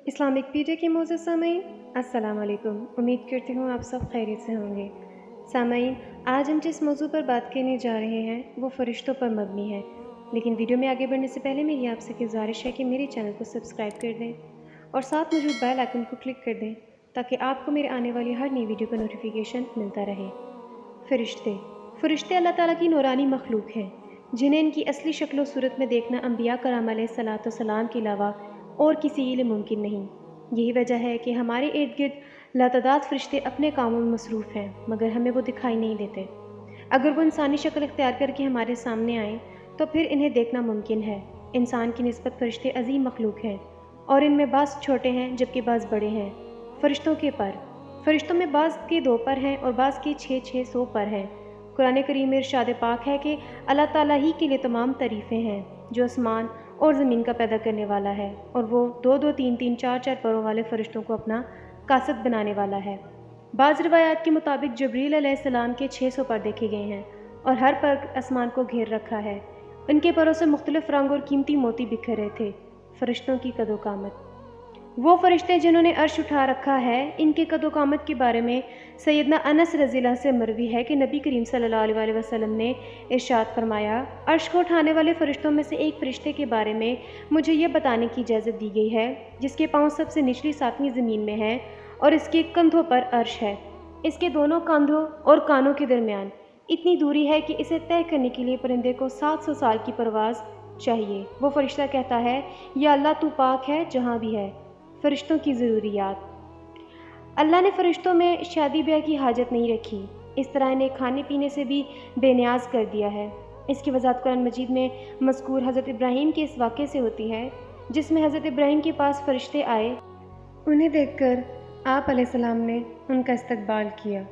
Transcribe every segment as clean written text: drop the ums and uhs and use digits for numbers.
Islamic pedia کے معزز سامعین السلام علیکم۔ امید کرتی ہوں آپ سب خیریت سے ہوں گے۔ سامعین، آج ہم جس موضوع پر بات کرنے جا رہے ہیں وہ فرشتوں پر مبنی ہے، لیکن ویڈیو میں آگے بڑھنے سے پہلے میری آپ سے گزارش ہے کہ میرے چینل کو سبسکرائب کر دیں اور ساتھ موجود بیل آئکن کو کلک کر دیں تاکہ آپ کو میرے آنے والی ہر نئی ویڈیو کا نوٹیفیکیشن ملتا رہے۔ فرشتے اللہ تعالیٰ کی نورانی مخلوق ہیں جنہیں ان کی اصلی شکل و صورت میں دیکھنا انبیاء کرام علیہ الصلاۃ والسلام کے علاوہ اور کسی کے لیے ممکن نہیں۔ یہی وجہ ہے کہ ہمارے ارد گرد لاتعداد فرشتے اپنے کاموں میں مصروف ہیں، مگر ہمیں وہ دکھائی نہیں دیتے۔ اگر وہ انسانی شکل اختیار کر کے ہمارے سامنے آئیں تو پھر انہیں دیکھنا ممکن ہے۔ انسان کی نسبت فرشتے عظیم مخلوق ہیں اور ان میں بعض چھوٹے ہیں جبکہ بعض بڑے ہیں۔ فرشتوں میں بعض کے 2 پر ہیں اور بعض کے 600 پر ہیں۔ قرآن کریم میں ارشاد پاک ہے کہ اللہ تعالیٰ ہی کے لیے تمام تعریفیں ہیں جو آسمان اور زمین کا پیدا کرنے والا ہے، اور وہ 2 3 4 پروں والے فرشتوں کو اپنا قاصد بنانے والا ہے۔ بعض روایات کے مطابق جبریل علیہ السلام کے 600 پر دیکھے گئے ہیں اور ہر پر آسمان کو گھیر رکھا ہے۔ ان کے پروں سے مختلف رنگ اور قیمتی موتی بکھرے تھے۔ فرشتوں کی قد و قامت۔ وہ فرشتے جنہوں نے عرش اٹھا رکھا ہے، ان کے قد و قامت کے بارے میں سیدنا انس رضی اللہ سے مروی ہے کہ نبی کریم صلی اللہ علیہ وسلم نے ارشاد فرمایا، عرش کو اٹھانے والے فرشتوں میں سے ایک فرشتے کے بارے میں مجھے یہ بتانے کی اجازت دی گئی ہے جس کے پاؤں سب سے نچلی 7ویں زمین میں ہیں اور اس کے کندھوں پر عرش ہے۔ اس کے دونوں کندھوں اور کانوں کے درمیان اتنی دوری ہے کہ اسے طے کرنے کے لیے پرندے کو 700 سال کی پرواز چاہیے۔ وہ فرشتہ کہتا ہے، یا اللہ تو پاک ہے جہاں بھی ہے۔ فرشتوں کی ضروریات۔ اللہ نے فرشتوں میں شادی بیاہ کی حاجت نہیں رکھی، اس طرح انہیں کھانے پینے سے بھی بے نیاز کر دیا ہے۔ اس کی وضاحت قرآن مجید میں مذکور حضرت ابراہیم کے اس واقعے سے ہوتی ہے جس میں حضرت ابراہیم کے پاس فرشتے آئے۔ انہیں دیکھ کر آپ علیہ السلام نے ان کا استقبال کیا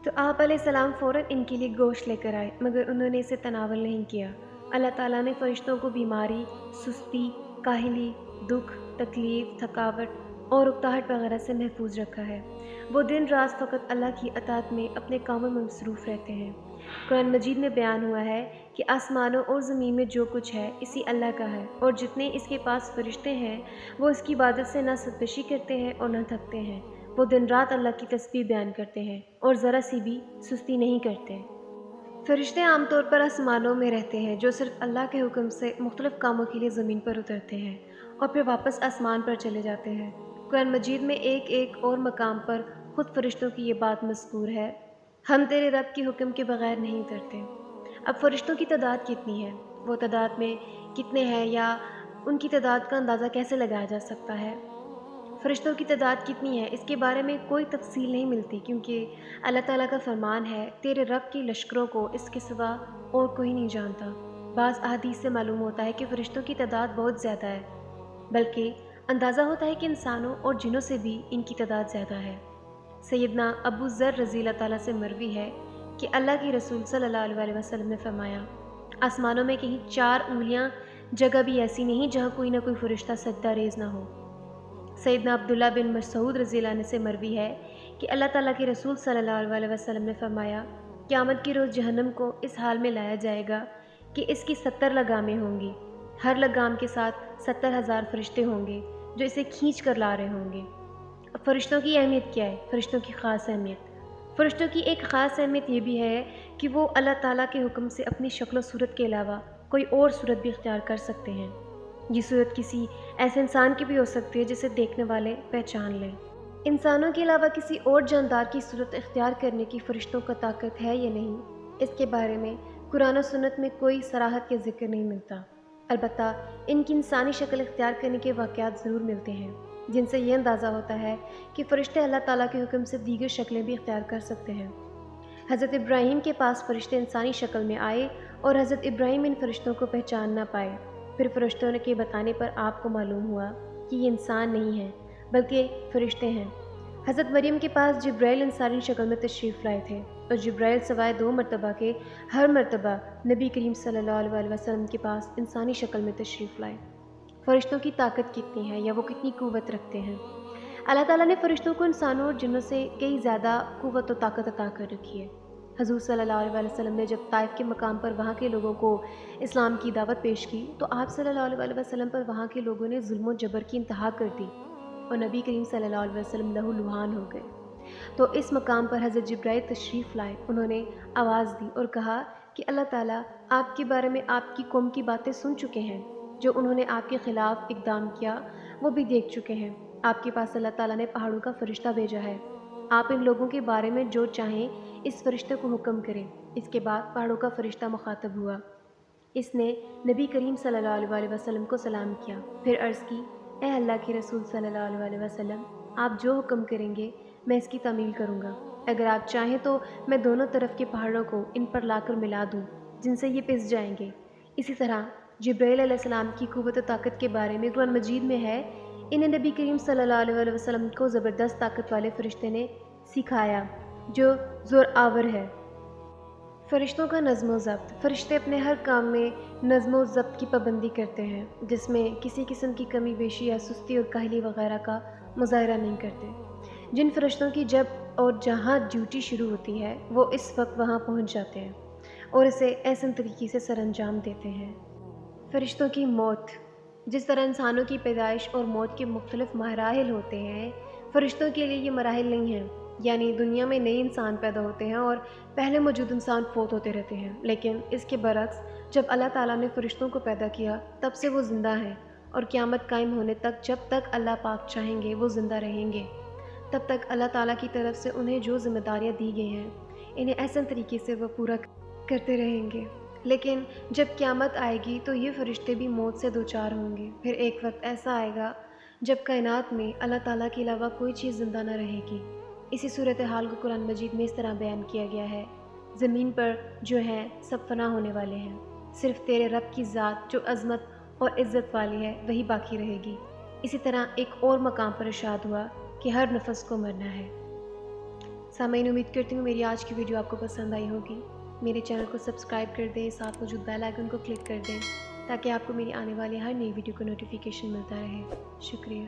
تو آپ علیہ السلام فوراً ان کے لیے گوشت لے کر آئے، مگر انہوں نے اسے تناول نہیں کیا۔ اللہ تعالیٰ نے فرشتوں کو بیماری، سستی، کاہلی، دکھ، تکلیف، تھکاوٹ اور اکتاہٹ وغیرہ سے محفوظ رکھا ہے۔ وہ دن رات فقط اللہ کی اطاعت میں اپنے کاموں میں مصروف رہتے ہیں۔ قرآن مجید میں بیان ہوا ہے کہ آسمانوں اور زمین میں جو کچھ ہے اسی اللہ کا ہے، اور جتنے اس کے پاس فرشتے ہیں وہ اس کی عبادت سے نہ سرکشی کرتے ہیں اور نہ تھکتے ہیں۔ وہ دن رات اللہ کی تسبیح بیان کرتے ہیں اور ذرا سی بھی سستی نہیں کرتے۔ فرشتے عام طور پر آسمانوں میں رہتے ہیں جو صرف اللہ کے حکم سے مختلف کاموں کے لیے زمین پر اترتے ہیں اور پھر واپس آسمان پر چلے جاتے ہیں۔ قرآن مجید میں ایک اور مقام پر خود فرشتوں کی یہ بات مذکور ہے، ہم تیرے رب کے حکم کے بغیر نہیں اترتے۔ اب فرشتوں کی تعداد کتنی ہے، وہ تعداد میں کتنے ہیں یا ان کی تعداد کا اندازہ کیسے لگایا جا سکتا ہے؟ فرشتوں کی تعداد کتنی ہے اس کے بارے میں کوئی تفصیل نہیں ملتی، کیونکہ اللہ تعالیٰ کا فرمان ہے، تیرے رب کے لشکروں کو اس کے سوا اور کوئی نہیں جانتا۔ بعض احادیث سے معلوم ہوتا ہے کہ فرشتوں کی تعداد بہت زیادہ ہے، بلکہ اندازہ ہوتا ہے کہ انسانوں اور جنوں سے بھی ان کی تعداد زیادہ ہے۔ سیدنا ابو ذر رضی اللہ تعالیٰ سے مروی ہے کہ اللہ کے رسول صلی اللہ علیہ وسلم نے فرمایا، آسمانوں میں کہیں 4 انگلیاں جگہ بھی ایسی نہیں جہاں کوئی نہ کوئی فرشتہ سجدہ ریز نہ ہو۔ سیدنا عبداللہ بن مسعود رضی اللہ عنہ سے مروی ہے کہ اللہ تعالیٰ کے رسول صلی اللہ علیہ وسلم نے فرمایا، قیامت کے روز جہنم کو اس حال میں لایا جائے گا کہ اس کی 70 لگامیں ہوں گی، ہر لگام کے ساتھ 70,000 فرشتے ہوں گے جو اسے کھینچ کر لا رہے ہوں گے۔ اب فرشتوں کی اہمیت کیا ہے؟ فرشتوں کی خاص اہمیت۔ فرشتوں کی ایک خاص اہمیت یہ بھی ہے کہ وہ اللہ تعالیٰ کے حکم سے اپنی شکل و صورت کے علاوہ کوئی اور صورت بھی اختیار کر سکتے ہیں۔ یہ صورت کسی ایسے انسان کی بھی ہو سکتی ہے جسے دیکھنے والے پہچان لیں۔ انسانوں کے علاوہ کسی اور جاندار کی صورت اختیار کرنے کی فرشتوں کا طاقت ہے یا نہیں، اس کے بارے میں قرآن و سنت میں کوئی صراحت کا ذکر نہیں ملتا۔ البتہ ان کی انسانی شکل اختیار کرنے کے واقعات ضرور ملتے ہیں جن سے یہ اندازہ ہوتا ہے کہ فرشتے اللہ تعالیٰ کے حکم سے دیگر شکلیں بھی اختیار کر سکتے ہیں۔ حضرت ابراہیم کے پاس فرشتے انسانی شکل میں آئے اور حضرت ابراہیم ان فرشتوں کو پہچان نہ پائے۔ پھر فرشتوں کے بتانے پر آپ کو معلوم ہوا کہ یہ انسان نہیں ہیں بلکہ فرشتے ہیں۔ حضرت مریم کے پاس جبرائیل انسانی شکل میں تشریف لائے تھے اور جبرائیل سوائے 2 مرتبہ کے ہر مرتبہ نبی کریم صلی اللہ علیہ وسلم کے پاس انسانی شکل میں تشریف لائے۔ فرشتوں کی طاقت کتنی ہے یا وہ کتنی قوت رکھتے ہیں؟ اللہ تعالیٰ نے فرشتوں کو انسانوں اور جنوں سے کئی زیادہ قوت و طاقت عطا کر رکھی ہے۔ حضور صلی اللہ علیہ وسلم نے جب طائف کے مقام پر وہاں کے لوگوں کو اسلام کی دعوت پیش کی تو آپ صلی اللہ علیہ وسلم پر وہاں کے لوگوں نے ظلم و جبر کی انتہا کر دی۔ اور نبی کریم صلی اللہ علیہ وسلم لہو لہان ہو گئے۔ تو اس مقام پر حضرت جبرائیل تشریف لائے۔ انہوں نے آواز دی اور کہا کہ اللہ تعالیٰ آپ کے بارے میں آپ کی قوم کی باتیں سن چکے ہیں، جو انہوں نے آپ کے خلاف اقدام کیا وہ بھی دیکھ چکے ہیں۔ آپ کے پاس اللہ تعالیٰ نے پہاڑوں کا فرشتہ بھیجا ہے، آپ ان لوگوں کے بارے میں جو چاہیں اس فرشتے کو حکم کریں۔ اس کے بعد پہاڑوں کا فرشتہ مخاطب ہوا، اس نے نبی کریم صلی اللہ علیہ وسلم کو سلام کیا، پھر عرض کی اے اللہ کے رسول صلی اللہ علیہ وسلم، آپ جو حکم کریں گے میں اس کی تعمیل کروں گا۔ اگر آپ چاہیں تو میں دونوں طرف کے پہاڑوں کو ان پر لا کر ملا دوں جن سے یہ پس جائیں گے۔ اسی طرح جبرائیل علیہ السلام کی قوت و طاقت کے بارے میں قرآن مجید میں ہے، انہیں نبی کریم صلی اللہ علیہ وسلم کو زبردست طاقت والے فرشتے نے سکھایا جو زور آور ہے۔ فرشتوں کا نظم و ضبط۔ فرشتے اپنے ہر کام میں نظم و ضبط کی پابندی کرتے ہیں، جس میں کسی قسم کی کمی بیشی یا سستی اور کاہلی وغیرہ کا مظاہرہ نہیں کرتے۔ جن فرشتوں کی جب اور جہاں ڈیوٹی شروع ہوتی ہے وہ اس وقت وہاں پہنچ جاتے ہیں اور اسے احسن طریقے سے سر انجام دیتے ہیں۔ فرشتوں کی موت۔ جس طرح انسانوں کی پیدائش اور موت کے مختلف مراحل ہوتے ہیں، فرشتوں کے لیے یہ مراحل نہیں ہیں، یعنی دنیا میں نئے انسان پیدا ہوتے ہیں اور پہلے موجود انسان فوت ہوتے رہتے ہیں، لیکن اس کے برعکس جب اللہ تعالیٰ نے فرشتوں کو پیدا کیا تب سے وہ زندہ ہیں اور قیامت قائم ہونے تک جب تک اللہ پاک چاہیں گے وہ زندہ رہیں گے۔ تب تک اللہ تعالیٰ کی طرف سے انہیں جو ذمہ داریاں دی گئی ہیں انہیں احسن طریقے سے وہ پورا کرتے رہیں گے، لیکن جب قیامت آئے گی تو یہ فرشتے بھی موت سے دوچار ہوں گے۔ پھر ایک وقت ایسا آئے گا جب کائنات میں اللہ تعالیٰ کے علاوہ کوئی چیز زندہ نہ رہے گی۔ اسی صورتحال کو قرآن مجید میں اس طرح بیان کیا گیا ہے، زمین پر جو ہیں سب فنا ہونے والے ہیں، صرف تیرے رب کی ذات جو عظمت اور عزت والی ہے وہی باقی رہے گی۔ اسی طرح ایک اور مقام پر ارشاد ہوا کہ ہر نفس کو مرنا ہے۔ سامعین، امید کرتی ہوں میری آج کی ویڈیو آپ کو پسند آئی ہوگی۔ میرے چینل کو سبسکرائب کر دیں، ساتھ موجود بیل آئیکن کو کلک کر دیں تاکہ آپ کو میری آنے والی ہر نئی ویڈیو کا نوٹیفیکیشن ملتا رہے۔ شکریہ۔